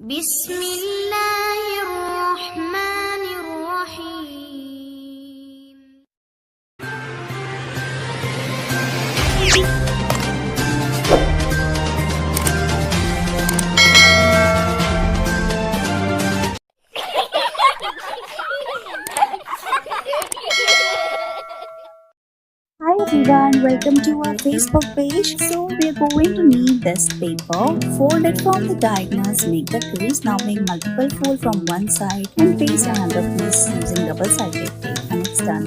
بسم الله الرحمن الرحيم. Hi everyone, welcome to our Facebook page. So we are going to need this paper. Fold it from the diagonals, make the crease. Now make multiple fold from one side and paste another piece using double-sided tape, and it's done.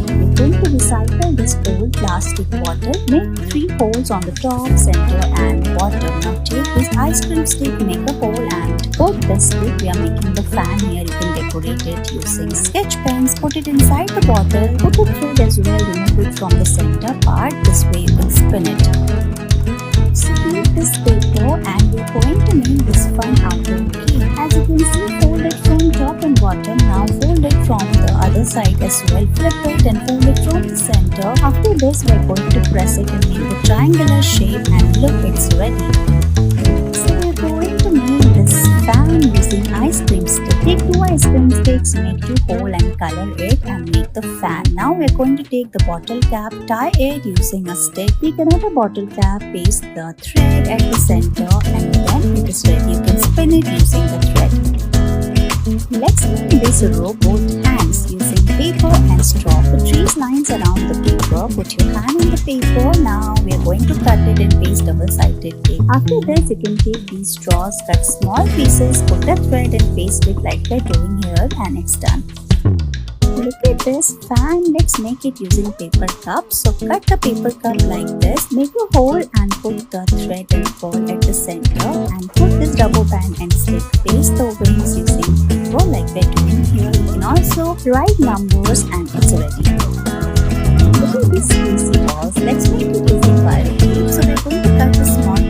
We're going to recycle this old plastic bottle. Make 3 holes on the top, center and bottom. Now take this ice cream stick, make a hole and put this stick. We are making the fan here. You can decorate it using sketch pens. Put it inside the bottle. Put the thread as well. Remove it from the center part. This way you can spin it. So take this paper and we're going to make this fun outer cake. As you can see, fold it from top and bottom. Now fold it from the other side as well. Flip it and fold it from the center. After this, we're going to press it and make the triangular shape, and look, it's ready. So we're going to make this fan using ice cream stick. Take 2 ice cream sticks, make 2 hole and color it and make the fan. Now we're going to take the bottle cap, tie it using a stick. Take another bottle cap, paste the thread at the center, and then it is ready. You can spin it using the thread. Let's make this row both hands using paper and straw. Put 3 lines around the paper. Put your hand on the paper. Now we are going to cut it and paste double-sided tape. After this, you can take these straws, cut small pieces, put the thread and paste it like we're doing here, and it's done. Look at this fan. Let's make it using paper cup. So cut the paper cup like this. Make a hole and put the thread and ball at the center. And put this rubber band and stick. Paste the wings using paper like we're doing here. You can also write numbers and it's ready. Look at these crazy balls. Let's make it using wire tape. So we're going to cut the small